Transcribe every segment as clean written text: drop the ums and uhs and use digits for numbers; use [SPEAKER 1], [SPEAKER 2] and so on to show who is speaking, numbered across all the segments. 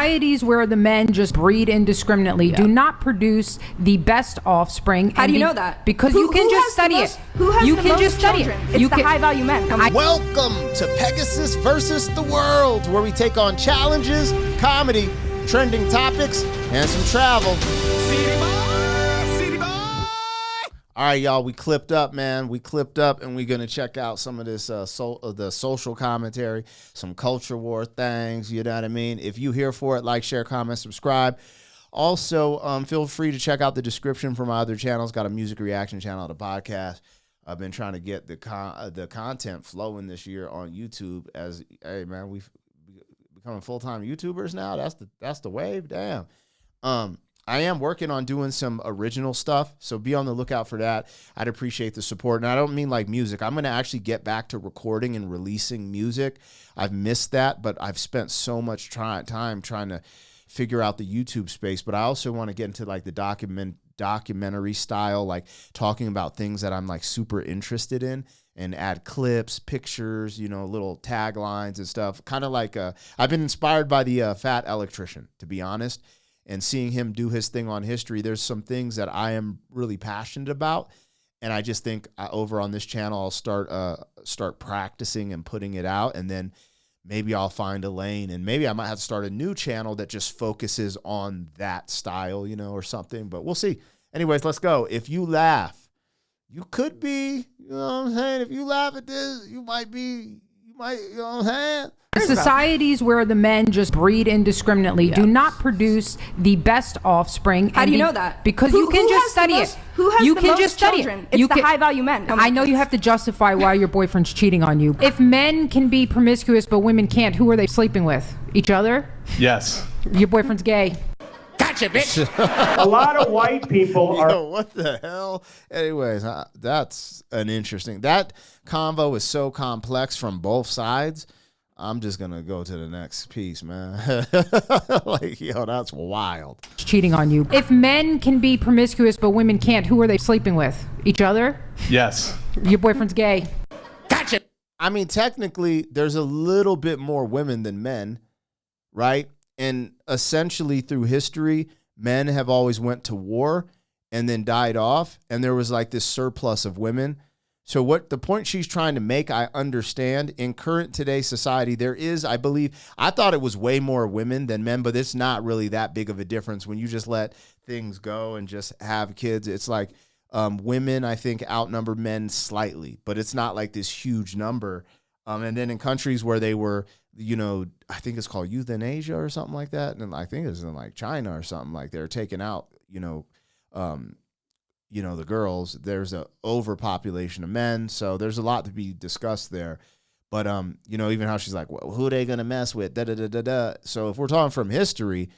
[SPEAKER 1] Societies where the men just breed indiscriminately do not produce the best offspring.
[SPEAKER 2] How do you know that?
[SPEAKER 1] Because you can just study it.
[SPEAKER 2] Who has
[SPEAKER 1] you
[SPEAKER 2] the
[SPEAKER 1] can
[SPEAKER 2] most
[SPEAKER 1] just study
[SPEAKER 2] children?
[SPEAKER 1] it.
[SPEAKER 2] It's the high-value men.
[SPEAKER 3] Welcome to Pegasus versus the World, where we take on challenges, comedy, trending topics, and some travel. All right, y'all, we clipped up, man. We clipped up, and we're going to check out some of this the social commentary, some culture war things, you know what I mean? If you here for it, like, share, comment, subscribe. Also, feel free to check out the description for my other channels. Got a music reaction channel, the podcast. I've been trying to get the content flowing this year on YouTube. As hey, man, we've becoming full-time YouTubers now. That's the wave. Damn. I am working on doing some original stuff, so be on the lookout for that. I'd appreciate the support. And I don't mean like music. I'm going to actually get back to recording and releasing music. I've missed that, but I've spent so much time trying to figure out the YouTube space. But I also want to get into like the documentary style, like talking about things that I'm like super interested in and add clips, pictures, you know, little taglines and stuff. Kind of like I've been inspired by the Fat Electrician, to be honest. And seeing him do his thing on history, there's some things that I am really passionate about. And I just think over on this channel, I'll start practicing and putting it out. And then maybe I'll find a lane. And maybe I might have to start a new channel that just focuses on that style, you know, or something. But we'll see. Anyways, let's go. If you laugh, you could be, you know what I'm saying? If you laugh at this, you might, you know what I'm saying?
[SPEAKER 1] Societies where the men just breed indiscriminately do not produce the best offspring.
[SPEAKER 2] How do you know that?
[SPEAKER 1] Because you can just study it.
[SPEAKER 2] Who has
[SPEAKER 1] you
[SPEAKER 2] the
[SPEAKER 1] can
[SPEAKER 2] most
[SPEAKER 1] just study
[SPEAKER 2] children?
[SPEAKER 1] it.
[SPEAKER 2] It's the high-value men.
[SPEAKER 1] I know you have to justify why your boyfriend's cheating on you. If men can be promiscuous but women can't, who are they sleeping with? Each other?
[SPEAKER 4] Yes.
[SPEAKER 1] Your boyfriend's gay.
[SPEAKER 3] Gotcha, bitch.
[SPEAKER 5] A lot of white people are...
[SPEAKER 3] Yo, what the hell? Anyways, that's an interesting... That convo is so complex from both sides. I'm just going to go to the next piece, man. Like, yo, that's wild.
[SPEAKER 1] Cheating on you. If men can be promiscuous but women can't, who are they sleeping with? Each other?
[SPEAKER 4] Yes.
[SPEAKER 1] Your boyfriend's gay.
[SPEAKER 3] Gotcha. I mean, technically, there's a little bit more women than men, right? And essentially, through history, men have always went to war and then died off, and there was like this surplus of women. So what the point she's trying to make, I understand. In current today's society, there is, I believe, I thought it was way more women than men, but it's not really that big of a difference when you just let things go and just have kids. It's like women, I think, outnumber men slightly, but it's not like this huge number. And then in countries where they were, you know, I think it's called euthanasia or something like that. And I think it's in like China or something, like they're taking out, you know, the girls. There's a overpopulation of men, so there's a lot to be discussed there. But you know, even how she's like, well, who are they gonna mess with? Da da da da da. So if we're talking from history,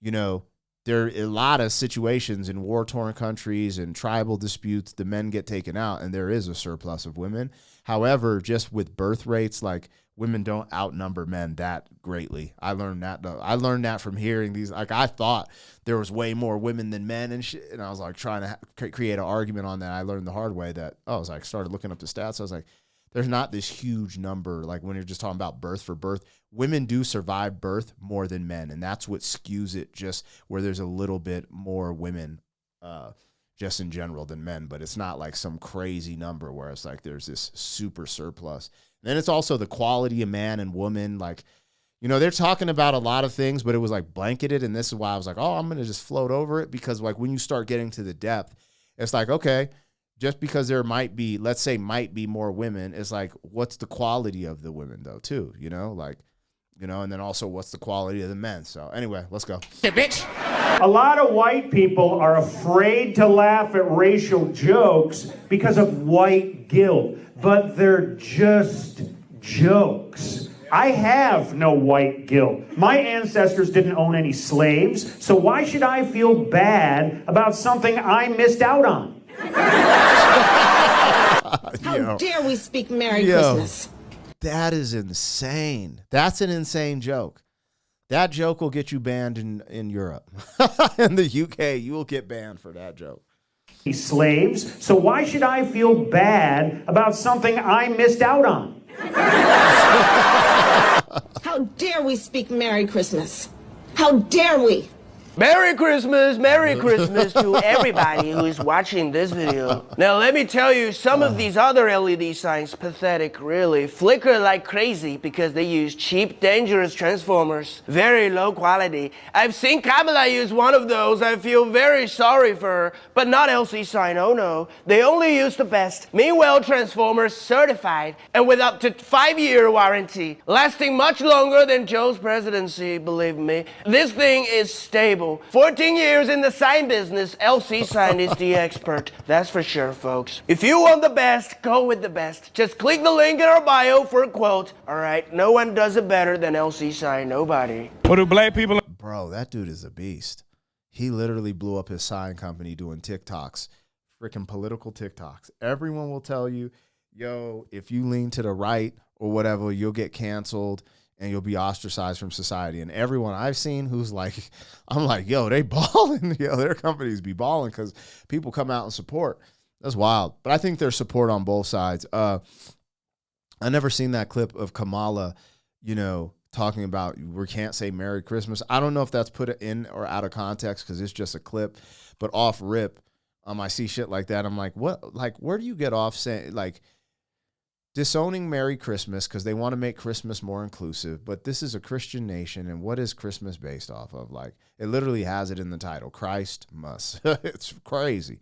[SPEAKER 3] you know, there are a lot of situations in war-torn countries and tribal disputes, the men get taken out, and there is a surplus of women. However, just with birth rates, like women don't outnumber men that greatly. I learned that though. I learned that from hearing these. Like I thought there was way more women than men and shit, and I was like trying to create an argument on that. I learned the hard way that I was like started looking up the stats. I was like, there's not this huge number. Like when you're just talking about birth for birth, women do survive birth more than men, and that's what skews it. Just where there's a little bit more women, just in general than men, but it's not like some crazy number where it's like there's this super surplus. Then it's also the quality of man and woman. Like, you know, they're talking about a lot of things, but it was like blanketed. And this is why I was like, oh, I'm going to just float over it. Because like when you start getting to the depth, it's like, okay, just because there might be, let's say might be more women, it's like, what's the quality of the women though too? You know, like, you know, and then also what's the quality of the men? So anyway, let's go. Hey, bitch.
[SPEAKER 5] A lot of white people are afraid to laugh at racial jokes because of white guilt, but they're just jokes. I have no white guilt. My ancestors didn't own any slaves, so why should I feel bad about something I missed out on?
[SPEAKER 6] How dare we speak Merry Christmas?
[SPEAKER 3] That is insane. That's an insane joke. That joke will get you banned in Europe. In the UK, you will get banned for that joke.
[SPEAKER 5] Slaves, so why should I feel bad about something I missed out on?
[SPEAKER 6] How dare we speak Merry Christmas? How dare we?
[SPEAKER 4] Merry Christmas to everybody who is watching this video. Now let me tell you, some of these other LED signs, pathetic really, flicker like crazy because they use cheap, dangerous transformers. Very low quality. I've seen Kamala use one of those. I feel very sorry for her, but not LC sign, oh no. They only use the best. Meanwhile, transformers certified and with up to 5-year warranty, lasting much longer than Joe's presidency, believe me. This thing is stable. 14 years in the sign business, LC Sign is the expert. That's for sure, folks. If you want the best, go with the best. Just click the link in our bio for a quote. All right, no one does it better than LC Sign, nobody.
[SPEAKER 7] What do black people...
[SPEAKER 3] Bro, that dude is a beast. He literally blew up his sign company doing TikToks, freaking political TikToks. Everyone will tell you, yo, if you lean to the right or whatever, you'll get canceled and you'll be ostracized from society. And everyone I've seen who's like, I'm like, yo, they balling. Yo, their companies be balling because people come out and support. That's wild. But I think there's support on both sides. I never seen that clip of Kamala, talking about we can't say Merry Christmas. I don't know if that's put in or out of context because it's just a clip. But off rip, I see shit like that. I'm like, what? Like, where do you get off saying, like, disowning Merry Christmas because they want to make Christmas more inclusive, but this is a Christian nation, and what is Christmas based off of? Like, it literally has it in the title, Christ must. It's crazy.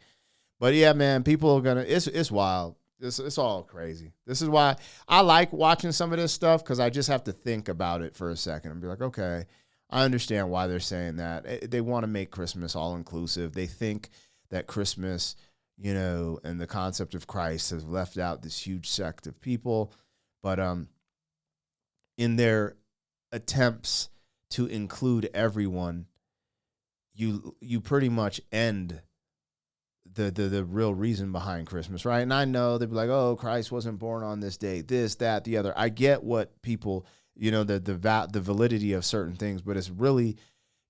[SPEAKER 3] But yeah, man, people are gonna, it's wild. It's all crazy. This is why I like watching some of this stuff, because I just have to think about it for a second and be like, okay, I understand why they're saying that. They want to make Christmas all inclusive. They think that Christmas, and the concept of Christ has left out this huge sect of people. But in their attempts to include everyone, you pretty much end the real reason behind Christmas, right? And I know they'd be like, oh, Christ wasn't born on this day, this, that, the other. I get what people, the validity of certain things, but it's really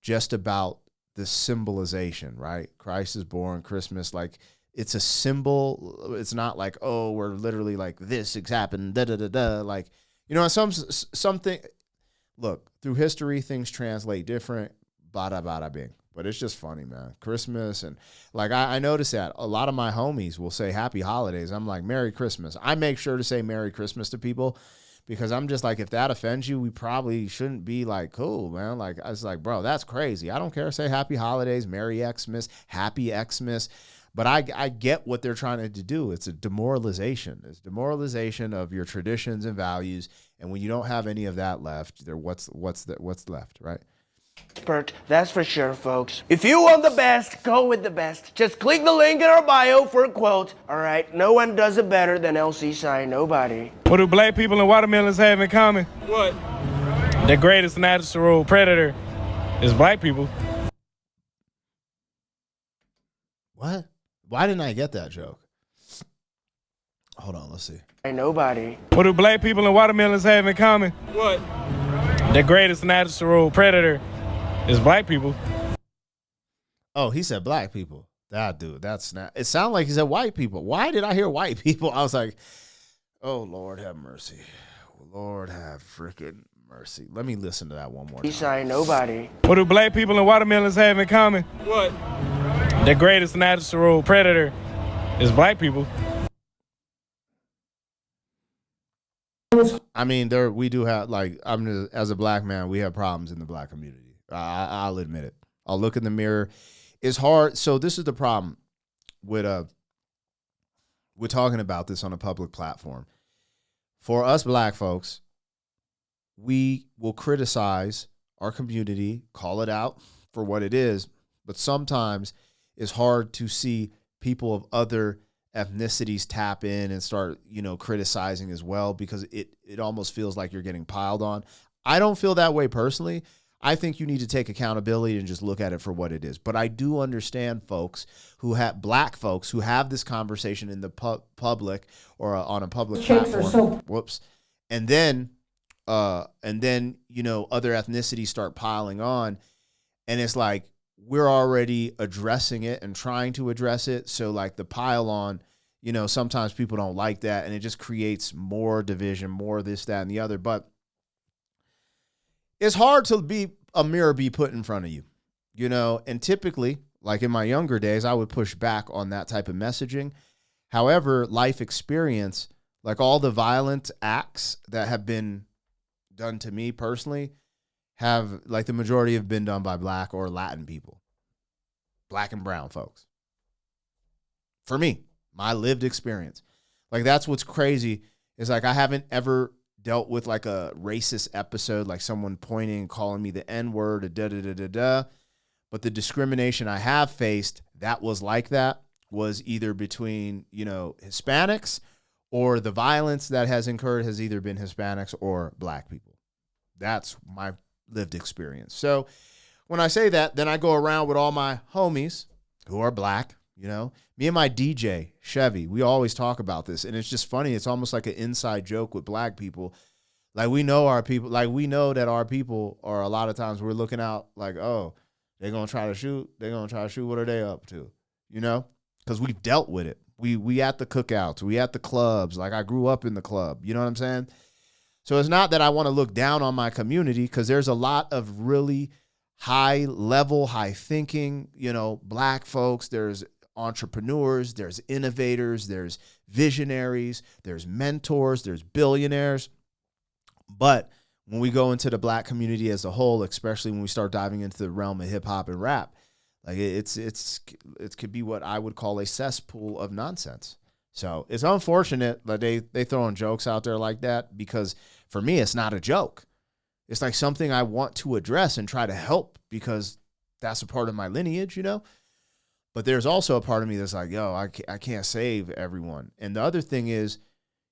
[SPEAKER 3] just about the symbolization, right? Christ is born, Christmas, like, it's a symbol. It's not like, oh, we're literally like this happened, da da da da. Like, something. Look, through history, things translate different. Bada bada bing. But it's just funny, man. Christmas, and like I noticed that a lot of my homies will say Happy Holidays. I'm like, Merry Christmas. I make sure to say Merry Christmas to people, because I'm just like, if that offends you, we probably shouldn't be like, cool, man. Like, I was like, bro, that's crazy. I don't care. Say Happy Holidays, Merry Xmas, Happy Xmas. But I get what they're trying to do. It's a demoralization. It's demoralization of your traditions and values. And when you don't have any of that left, what's left, right?
[SPEAKER 4] Expert, that's for sure, folks. If you want the best, go with the best. Just click the link in our bio for a quote. All right, no one does it better than LC Sign, nobody.
[SPEAKER 7] What do black people and watermelons have in common? What? The greatest natural predator is black people.
[SPEAKER 3] What? Why didn't I get that joke? Hold on, let's see.
[SPEAKER 4] Nobody.
[SPEAKER 7] What do black people and watermelons have in common? What? The greatest natural predator is black people.
[SPEAKER 3] Oh, he said black people. That dude, that's not. It sounded like he said white people. Why did I hear white people? I was like, oh, Lord have mercy. Lord have freaking mercy. Let me listen to that one more time.
[SPEAKER 4] Sign, nobody.
[SPEAKER 7] What do black people and watermelons have in common? What? The greatest natural predator is black people.
[SPEAKER 3] I mean, we do have, like, as a black man, we have problems in the black community. I'll admit it. I'll look in the mirror. It's hard. So this is the problem with we're talking about this on a public platform. For us black folks, we will criticize our community, call it out for what it is, but sometimes it's hard to see people of other ethnicities tap in and start, criticizing as well, because it almost feels like you're getting piled on. I don't feel that way personally. I think you need to take accountability and just look at it for what it is. But I do understand black folks who have this conversation in the public or on a public platform. Whoops. And then, other ethnicities start piling on, and it's like, we're already addressing it and trying to address it. So like the pile on, sometimes people don't like that, and it just creates more division, more this, that, and the other. But it's hard to be a mirror be put in front of you, you know, and typically, like in my younger days, I would push back on that type of messaging. However, life experience, like all the violent acts that have been done to me personally, have, like, the majority have been done by Black or Latin people, Black and brown folks. For me, my lived experience. Like, that's what's crazy is, like, I haven't ever dealt with, like, a racist episode, like someone pointing and calling me the N-word, or da-da-da-da-da. But the discrimination I have faced that was like that was either between, you know, Hispanics, or the violence that has incurred has either been Hispanics or Black people. That's my lived experience. So when I say that, then I go around with all my homies who are Black, you know. Me and my DJ, Chevy, we always talk about this. And it's just funny. It's almost like an inside joke with Black people. Like, we know our people, like, we know that our people are, a lot of times we're looking out like, oh, they're going to try to shoot. They're going to try to shoot. What are they up to? You know? Because we've dealt with it. We at the cookouts. We at the clubs. Like, I grew up in the club. You know what I'm saying? So it's not that I want to look down on my community, because there's a lot of really high level, high thinking, you know, Black folks. There's entrepreneurs. There's innovators. There's visionaries. There's mentors. There's billionaires. But when we go into the Black community as a whole, especially when we start diving into the realm of hip hop and rap, like, it could be what I would call a cesspool of nonsense. So it's unfortunate that they throwing jokes out there like that, because for me, it's not a joke. It's like something I want to address and try to help, because that's a part of my lineage, you know? But there's also a part of me that's like, yo, I can't save everyone. And the other thing is,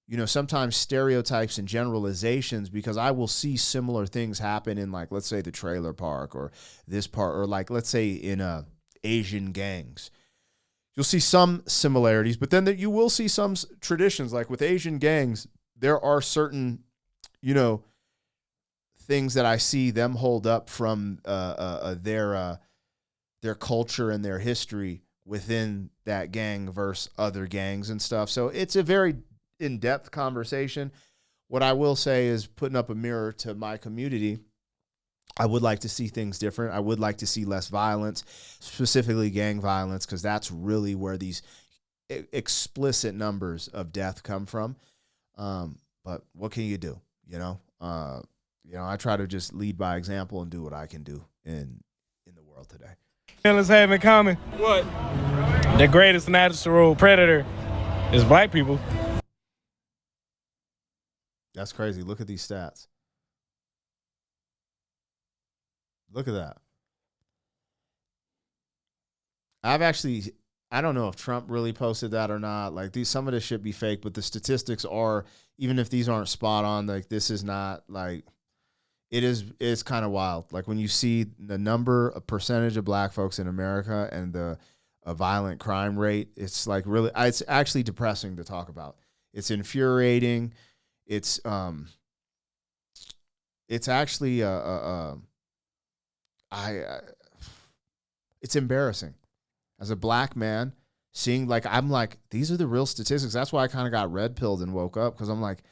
[SPEAKER 3] you know, sometimes stereotypes and generalizations, because I will see similar things happen in, like, let's say the trailer park or this part, or like, let's say in Asian gangs. You'll see some similarities, but then you will see some traditions. Like with Asian gangs, there are certain, you know, things that I see them hold up from their culture and their history within that gang versus other gangs and stuff. So it's a very in-depth conversation. What I will say is, putting up a mirror to my community, I would like to see things different. I would like to see less violence, specifically gang violence, because that's really where these explicit numbers of death come from. But what can you do? You know, I try to just lead by example and do what I can do in the world today.
[SPEAKER 7] Let's have in common. What? The greatest natural predator is Black people.
[SPEAKER 3] That's crazy. Look at these stats. Look at that. I don't know if Trump really posted that or not. Like, some of this should be fake, but the statistics are, even if these aren't spot on, like, this is not, like, it's kind of wild. Like, when you see the percentage of Black folks in America and the violent crime rate, it's like really, it's actually depressing to talk about. It's infuriating. It's actually it's embarrassing as a Black man seeing, like, I'm like, these are the real statistics. That's why I kind of got red pilled and woke up, because I'm like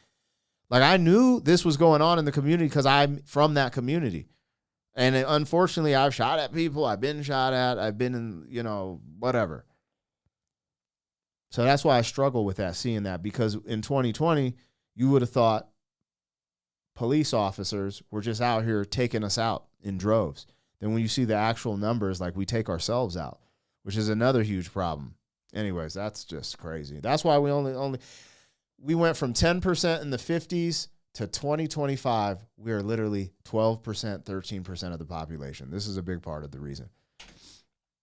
[SPEAKER 3] I knew this was going on in the community because I'm from that community. And unfortunately, I've shot at people. I've been shot at. I've been in, you know, whatever. So that's why I struggle with that, seeing that, because in 2020, you would have thought police officers were just out here taking us out in droves. Then when you see the actual numbers, like, we take ourselves out, which is another huge problem. Anyways, that's just crazy. That's why we went from 10% in the 50s to 2025. We are literally 12%, 13% of the population. This is a big part of the reason.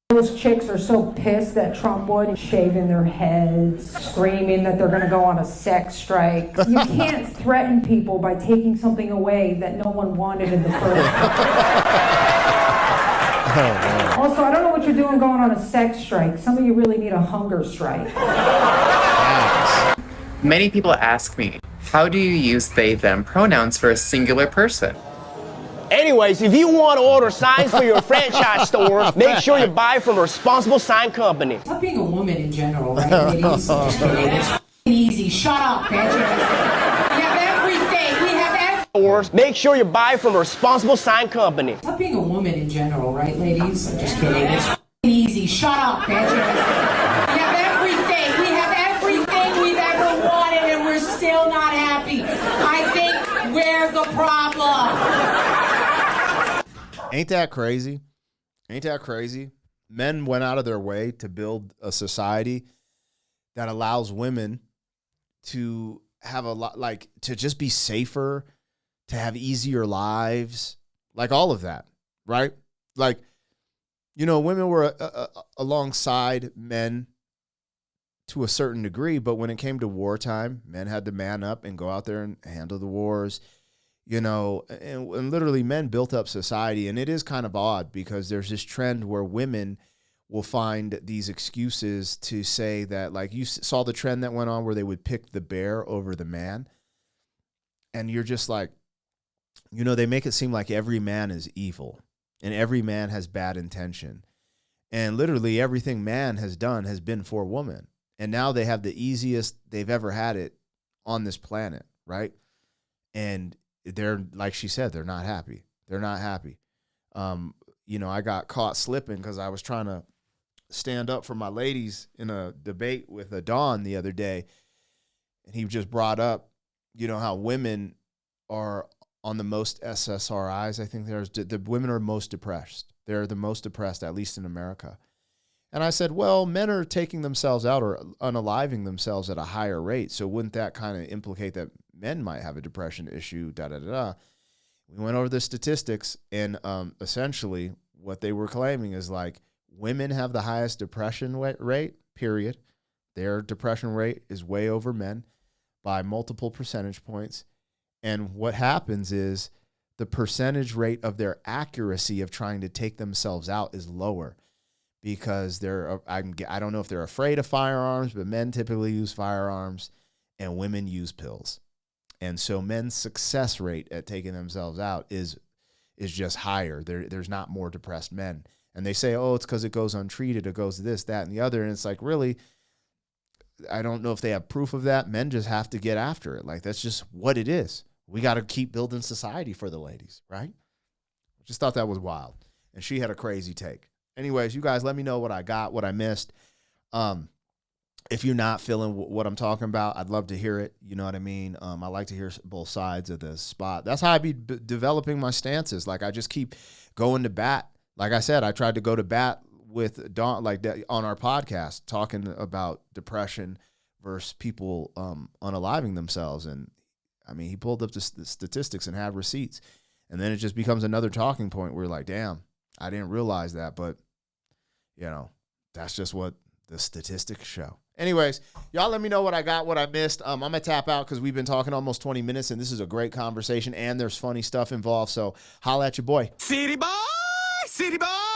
[SPEAKER 8] Those chicks are so pissed that Trump would, shaving their heads, screaming that they're going to go on a sex strike. You can't threaten people by taking something away that no one wanted in the first place. Also, I don't know what you're doing going on a sex strike. Some of you really need a hunger strike.
[SPEAKER 9] Many people ask me, how do you use they, them pronouns for a singular person?
[SPEAKER 4] Anyways, if you want to order signs for your franchise store, make sure you buy from a responsible sign company.
[SPEAKER 8] Stop being a woman in general, right? It's easy. Shut up, bitches. We have everything. We have
[SPEAKER 4] stores, make sure you buy from a responsible sign company.
[SPEAKER 8] Not being a woman in general, right, ladies? I'm just kidding. It's easy. Shut up, bitches. We have everything. We have everything we've ever wanted, and we're still not happy. I think we're the problem.
[SPEAKER 3] Ain't that crazy? Ain't that crazy? Men went out of their way to build a society that allows women to have a lot, like, to just be safer, to have easier lives, like all of that, right? Like, you know, women were alongside men to a certain degree, but when it came to wartime, men had to man up and go out there and handle the wars, you know, and literally men built up society. And it is kind of odd because there's this trend where women will find these excuses to say that, like, you saw the trend that went on where they would pick the bear over the man. And you're just like, you know, they make it seem like every man is evil and every man has bad intention. And literally everything man has done has been for woman. And now they have the easiest they've ever had it on this planet, right? And they're, like she said, they're not happy. They're not happy. You know, I got caught slipping because I was trying to stand up for my ladies in a debate with a Don the other day. And he just brought up, you know, how women are on the most SSRIs. I think the women are most depressed. They're the most depressed, at least in America. And I said, well, men are taking themselves out or unaliving themselves at a higher rate. So wouldn't that kind of implicate that men might have a depression issue, We went over the statistics, and essentially what they were claiming is, like, women have the highest depression rate, period. Their depression rate is way over men by multiple percentage points. And what happens is the percentage rate of their accuracy of trying to take themselves out is lower because I don't know if they're afraid of firearms, but men typically use firearms and women use pills. And so men's success rate at taking themselves out is just higher. There's not more depressed men. And they say, oh, it's because it goes untreated. It goes this, that, and the other. And it's like, really, I don't know if they have proof of that. Men just have to get after it. Like, that's just what it is. We got to keep building society for the ladies, right? I just thought that was wild. And she had a crazy take. Anyways, you guys, let me know what I got, what I missed. If you're not feeling what I'm talking about, I'd love to hear it. You know what I mean? I like to hear both sides of the spot. That's how I be developing my stances. Like, I just keep going to bat. Like I said, I tried to go to bat with Don, like that, on our podcast, talking about depression versus people unaliving themselves. And I mean, he pulled up the statistics and had receipts. And then it just becomes another talking point where you're like, damn, I didn't realize that. But, you know, that's just what the statistics show. Anyways, y'all let me know what I got, what I missed. I'm going to tap out because we've been talking almost 20 minutes, and this is a great conversation, and there's funny stuff involved. So holla at your boy.
[SPEAKER 10] City boy, city boy.